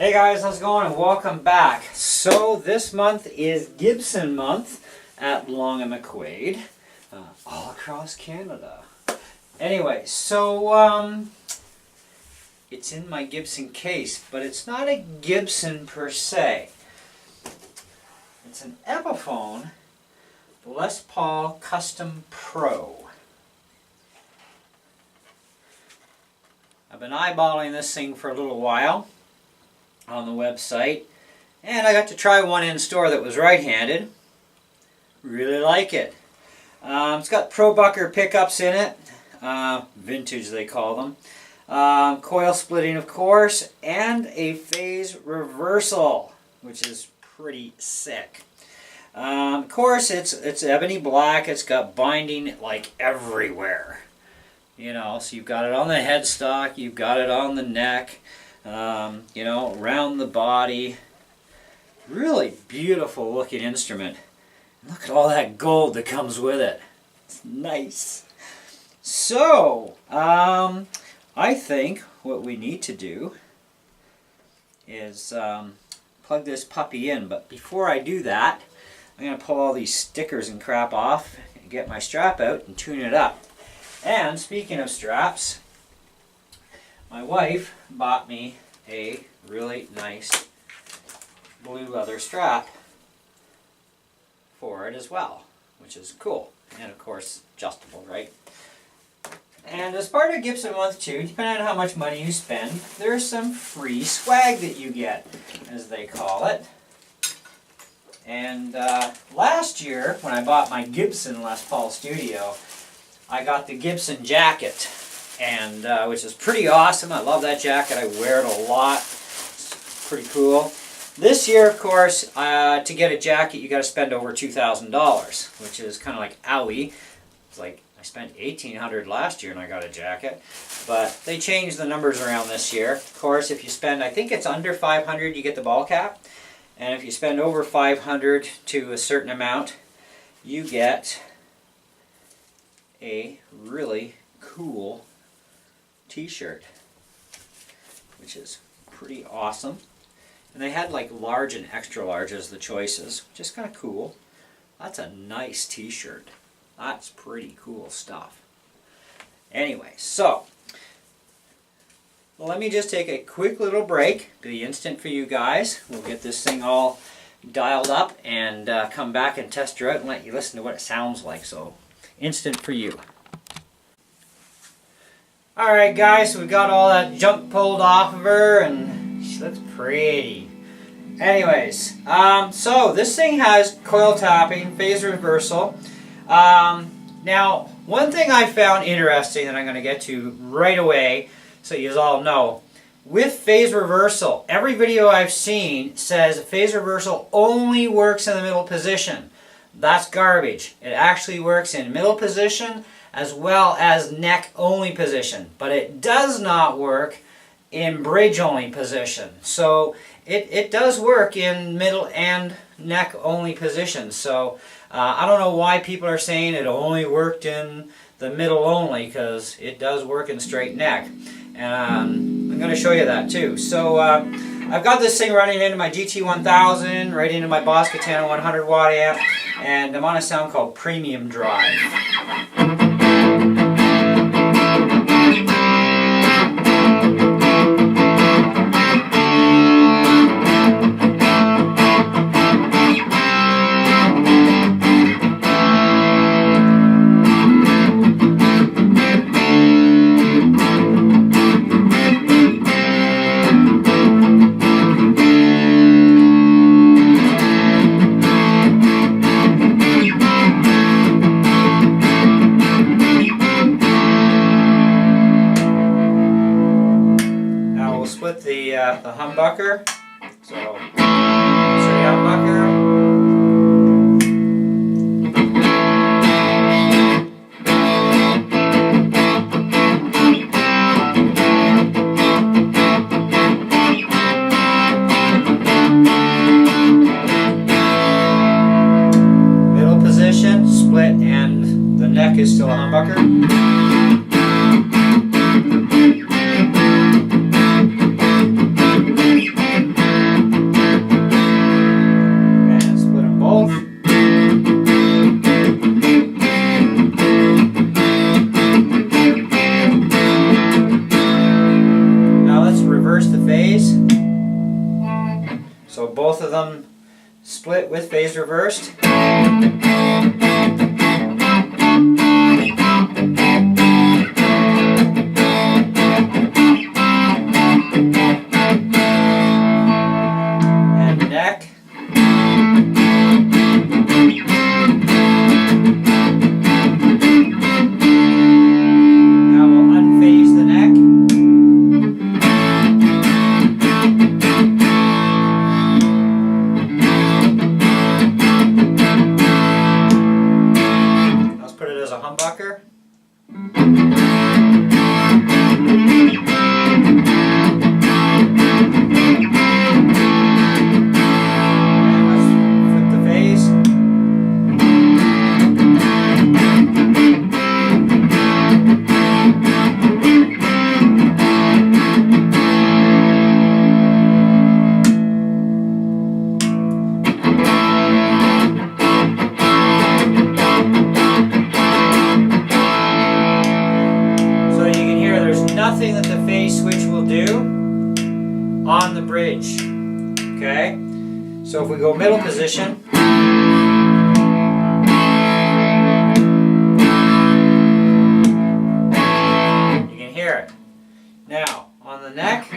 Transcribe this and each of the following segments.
Hey guys, how's it going and welcome back. So this month is Gibson month at Long and McQuaid, all across Canada. Anyway, so it's in my Gibson case, but it's not a Gibson per se. It's an Epiphone Lespaul Custom Pro. I've been eyeballing this thing for a little while on the website, and I got to try one in store that was right-handed. Really like it. It's got ProBucker pickups in it, vintage they call them, coil splitting of course, and a phase reversal, which is pretty sick. Of course it's ebony black. It's got binding like everywhere, you know, so you've got it on the headstock, you've got it on the neck, you know, around the body. Really beautiful looking instrument. Look at all that gold that comes with it. It's nice. So, I think what we need to do is plug this puppy in. But before I do that, I'm going to pull all these stickers and crap off and get my strap out and tune it up. And speaking of straps, my wife bought me a really nice blue leather strap for it as well, which is cool. And of course, adjustable, right? And as part of Gibson Month 2, depending on how much money you spend, there's some free swag that you get, as they call it. And last year, when I bought my Gibson Les Paul Studio, I got the Gibson Jacket, and which is pretty awesome. I love that jacket. I wear it a lot. It's pretty cool. This year, of course, to get a jacket, you got to spend over $2,000, which is kind of like owie. It's like I spent $1,800 last year and I got a jacket, but they changed the numbers around this year. Of course, if you spend, I think it's under $500, you get the ball cap, and if you spend over $500 to a certain amount, you get a really cool t-shirt, which is pretty awesome. And they had like large and extra large as the choices, which is kind of cool. That's a nice t-shirt. That's pretty cool stuff. Anyway, so let me just take a quick little break, be instant for you guys. We'll get this thing all dialed up and come back and test her out and let you listen to what it sounds like. So instant for you. Alright guys, so we got all that junk pulled off of her and she looks pretty. Anyways, so this thing has coil tapping, phase reversal. Now, one thing I found interesting that I'm going to get to right away, so you all know, with phase reversal, every video I've seen says phase reversal only works in the middle position. That's garbage. It actually works in middle position as well as neck only position, but it does not work in bridge only position. So it does work in middle and neck only positions. So I don't know why people are saying it only worked in the middle only, because it does work in straight neck. And I'm going to show you that too. So I've got this thing running into my GT1000, right into my Boss Katana 100 watt amp, and I'm on a sound called Premium Drive. The humbucker. So, straight humbucker. Middle position, split, and the neck is still a humbucker. both. Now let's reverse the phase. So both of them split with phase reversed. And neck. Now we'll unphase the neck. Let's put it as a humbucker. Nothing that the phase switch will do on the bridge. Okay? So if we go middle position, you can hear it. Now, on the neck,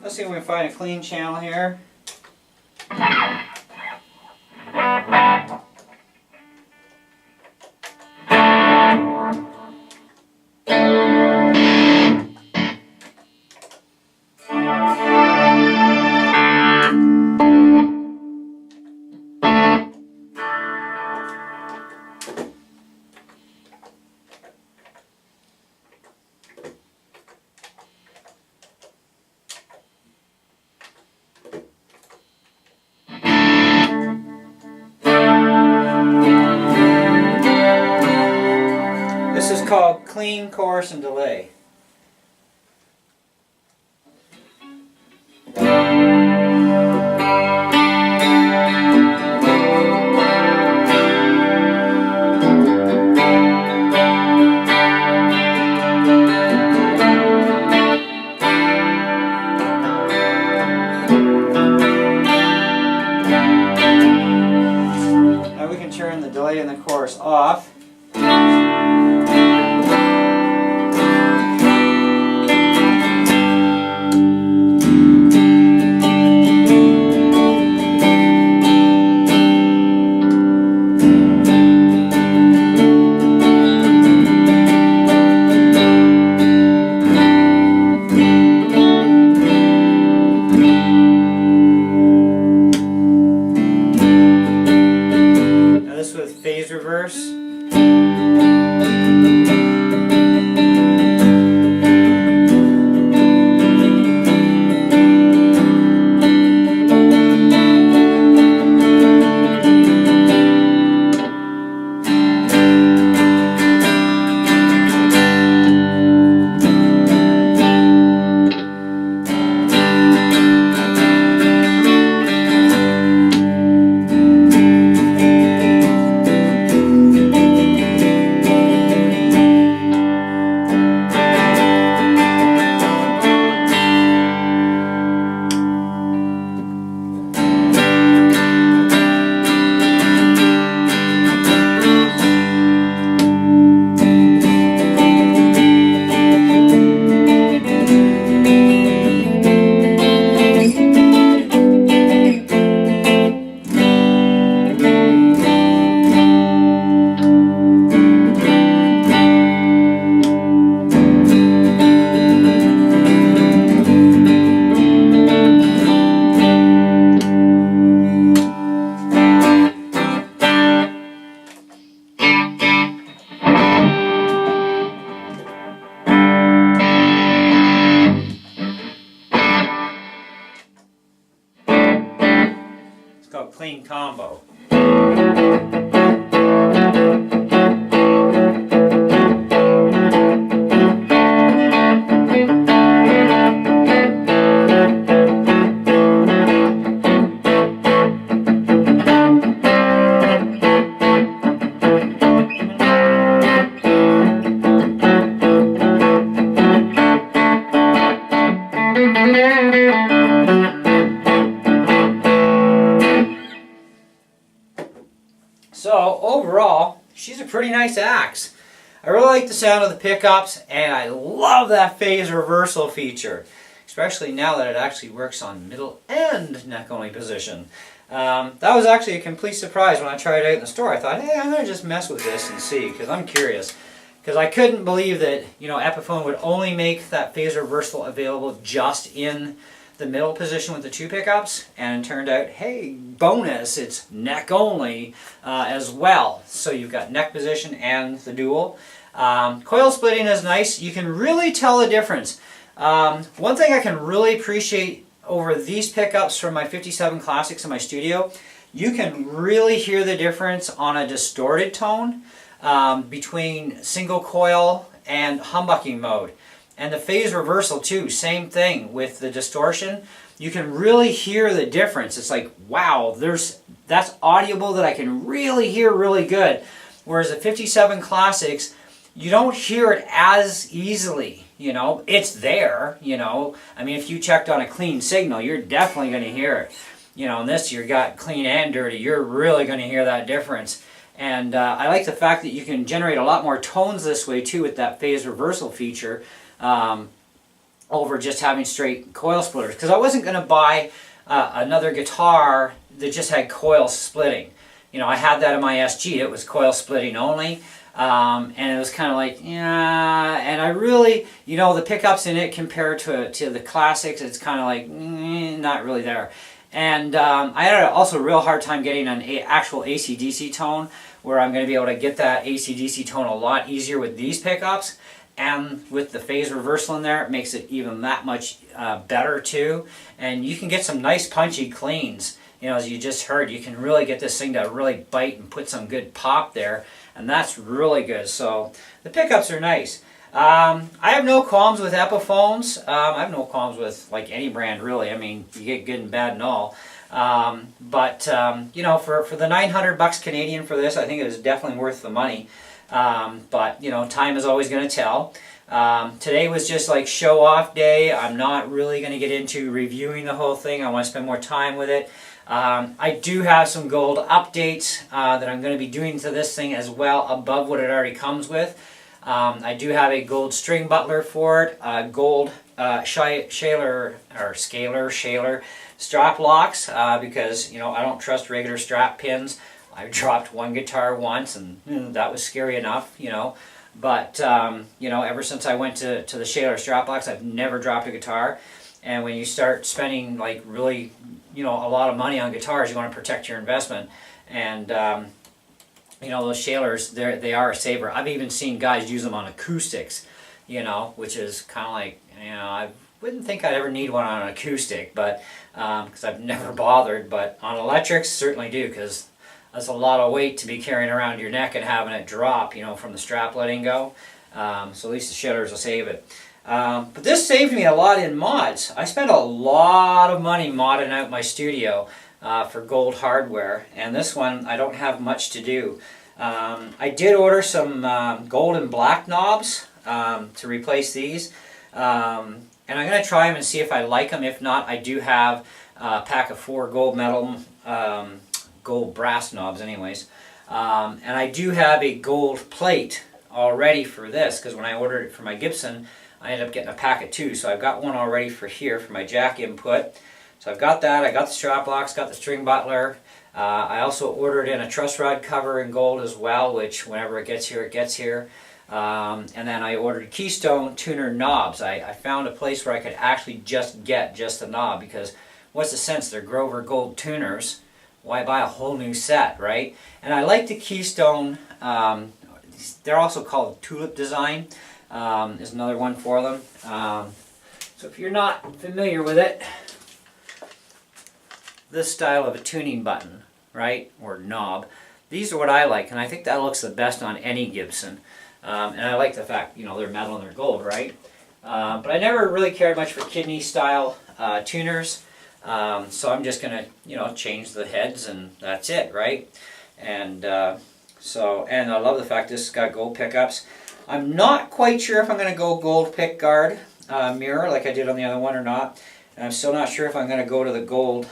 let's see if we can find a clean channel here. This is called clean, chorus, and delay. Now we can turn the delay and the chorus off. combo. So overall, she's a pretty nice axe. I really like the sound of the pickups, and I love that phase reversal feature, especially now that it actually works on middle and neck only position. That was actually a complete surprise when I tried it out in the store. I thought, hey, I'm going to just mess with this and see, because I'm curious. Because I couldn't believe that, you know, Epiphone would only make that phase reversal available just in the middle position with the two pickups, and it turned out, hey, bonus, it's neck only as well. So you've got neck position and the dual. Coil splitting is nice. You can really tell the difference. One thing I can really appreciate over these pickups from my 57 Classics in my studio, you can really hear the difference on a distorted tone between single coil and humbucking mode. And the phase reversal too, same thing with the distortion. You can really hear the difference. It's like, wow, that's audible that I can really hear really good. Whereas the 57 Classics, you don't hear it as easily, you know. It's there, you know. I mean, if you checked on a clean signal, you're definitely going to hear it. You know, in this, you got clean and dirty. You're really going to hear that difference. And I like the fact that you can generate a lot more tones this way too with that phase reversal feature. Over just having straight coil splitters, because I wasn't going to buy another guitar that just had coil splitting. You know, I had that in my SG. It was coil splitting only, and it was kind of like, yeah. And I really, you know, the pickups in it compared to the Classics, it's kind of like not really there. And I had also a real hard time getting an actual AC/DC tone, where I'm going to be able to get that AC/DC tone a lot easier with these pickups. And with the phase reversal in there, it makes it even that much better too. And you can get some nice punchy cleans. You know, as you just heard, you can really get this thing to really bite and put some good pop there. And that's really good. So the pickups are nice. I have no qualms with Epiphones. I have no qualms with like any brand really. I mean, you get good and bad and all. You know, for the 900 bucks Canadian for this, I think it was definitely worth the money. But, you know, time is always going to tell. Today was just like show off day. I'm not really going to get into reviewing the whole thing. I want to spend more time with it. I do have some gold updates that I'm going to be doing to this thing as well above what it already comes with. I do have a gold string butler for it, gold shaler strap locks because, you know, I don't trust regular strap pins. I dropped one guitar once, and that was scary enough, you know. But, you know, ever since I went to the Shaler strap locks, I've never dropped a guitar. And when you start spending, like, really, you know, a lot of money on guitars, you want to protect your investment. And, you know, those Shalers, they are a saver. I've even seen guys use them on acoustics, you know, which is kind of like, you know, I wouldn't think I'd ever need one on an acoustic, but because I've never bothered. But on electrics, certainly do, because that's a lot of weight to be carrying around your neck and having it drop, you know, from the strap letting go. So at least the Shalers will save it. But this saved me a lot in mods. I spent a lot of money modding out my studio for gold hardware, and this one I don't have much to do. I did order some gold and black knobs to replace these, and I'm going to try them and see if I like them. If not, I do have a pack of 4 gold metal gold brass knobs anyways, and I do have a gold plate already for this, because when I ordered it for my Gibson I ended up getting a pack of 2, so I've got one already for here for my jack input. So I've got that, I got the strap locks, got the string butler. I also ordered in a truss rod cover in gold as well, which whenever it gets here, it gets here. And then I ordered Keystone tuner knobs. I found a place where I could actually just get just the knob, because what's the sense? They're Grover Gold tuners. Why buy a whole new set, right? And I like the Keystone, they're also called Tulip Design, is another one for them. So if you're not familiar with it, this style of a tuning button right, or knob. These are what I like, and I think that looks the best on any Gibson. And I like the fact, you know, they're metal and they're gold, right? But I never really cared much for kidney style tuners. So I'm just gonna, you know, change the heads and that's it, right? And and I love the fact this has got gold pickups. I'm not quite sure if I'm gonna go gold pick guard mirror like I did on the other one or not. And I'm still not sure if I'm gonna go to the gold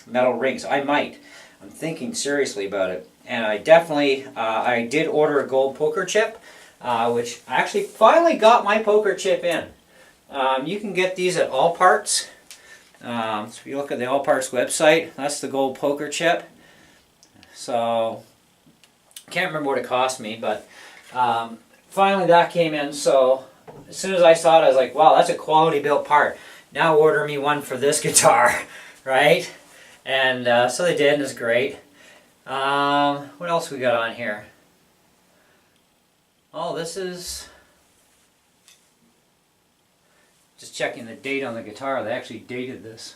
metal rings. I might. I'm thinking seriously about it. And I definitely, I did order a gold poker chip, which I actually finally got my poker chip in. You can get these at All Parts. So if you look at the All Parts website, that's the gold poker chip. So, I can't remember what it cost me, but finally that came in. So, as soon as I saw it, I was like, wow, that's a quality built part. Now order me one for this guitar, right? And so they did, and it's great. What else we got on here? Oh, this is just checking the date on the guitar. They actually dated this.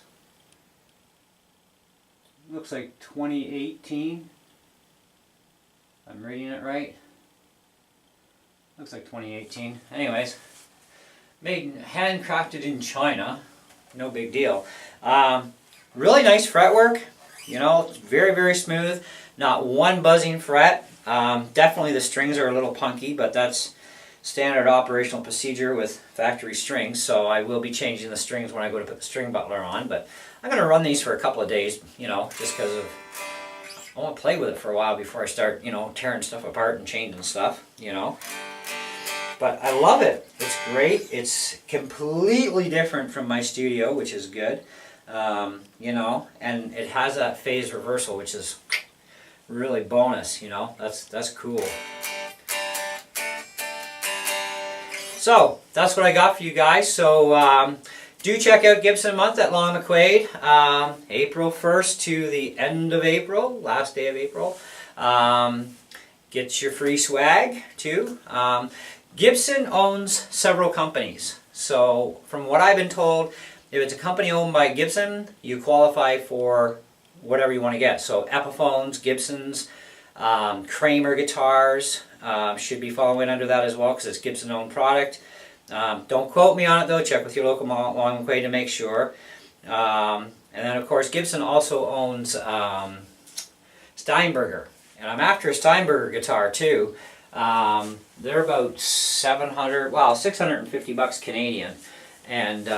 Looks like 2018. I'm reading it right. Looks like 2018. Anyways, handcrafted in China. No big deal. Really nice fretwork. You know, it's very, very smooth. Not one buzzing fret. Definitely the strings are a little punky, but that's standard operational procedure with factory strings. So I will be changing the strings when I go to put the string butler on. But I'm going to run these for a couple of days, you know, just because of I want to play with it for a while before I start, you know, tearing stuff apart and changing stuff, you know. But I love it. It's great. It's completely different from my studio, which is good. You know, and it has that phase reversal, which is really bonus, you know. That's cool. So, that's what I got for you guys. So, do check out Gibson Month at Long McQuaid. April 1st to the end of April, last day of April. Get your free swag, too. Gibson owns several companies. So, from what I've been told, if it's a company owned by Gibson, you qualify for whatever you want to get. So Epiphones, Gibsons, Kramer guitars should be following under that as well because it's Gibson-owned product. Don't quote me on it though. Check with your local Long McQuaid to make sure. And then of course Gibson also owns Steinberger, and I'm after a Steinberger guitar too. They're about $650 Canadian, and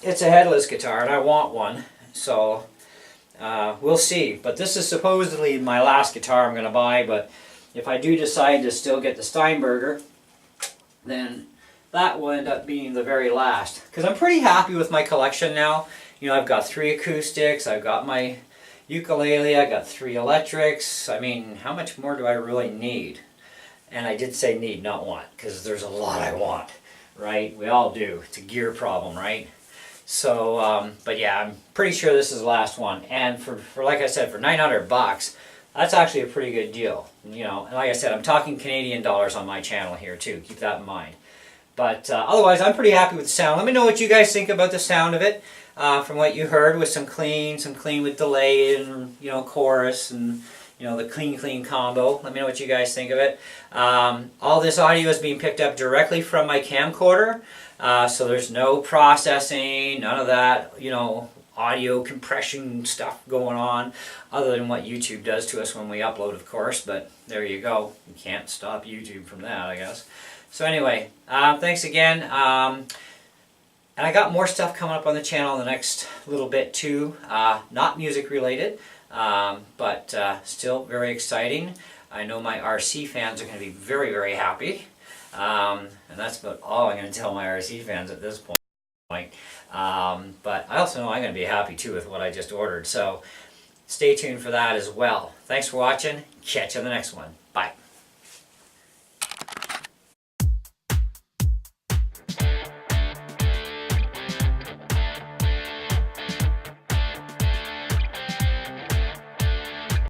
it's a headless guitar, and I want one, so we'll see. But this is supposedly my last guitar I'm going to buy, but if I do decide to still get the Steinberger, then that will end up being the very last. Because I'm pretty happy with my collection now. You know, I've got 3 acoustics, I've got my ukulele, I've got 3 electrics. I mean, how much more do I really need? And I did say need, not want, because there's a lot I want, right? We all do. It's a gear problem, right? So, but yeah, I'm pretty sure this is the last one. And for like I said, for $900, that's actually a pretty good deal. You know, and like I said, I'm talking Canadian dollars on my channel here too. Keep that in mind. But otherwise, I'm pretty happy with the sound. Let me know what you guys think about the sound of it. From what you heard with some clean with delay and, you know, chorus and, you know, the clean combo. Let me know what you guys think of it. All this audio is being picked up directly from my camcorder. So there's no processing, none of that, you know, audio compression stuff going on, other than what YouTube does to us when we upload, of course. But there you go. You can't stop YouTube from that, I guess. So anyway, thanks again. And I got more stuff coming up on the channel in the next little bit too. Not music related, but still very exciting. I know my RC fans are going to be very, very happy. And that's about all I'm going to tell my RC fans at this point. But I also know I'm going to be happy too with what I just ordered. So stay tuned for that as well. Thanks for watching. Catch you on the next one. Bye.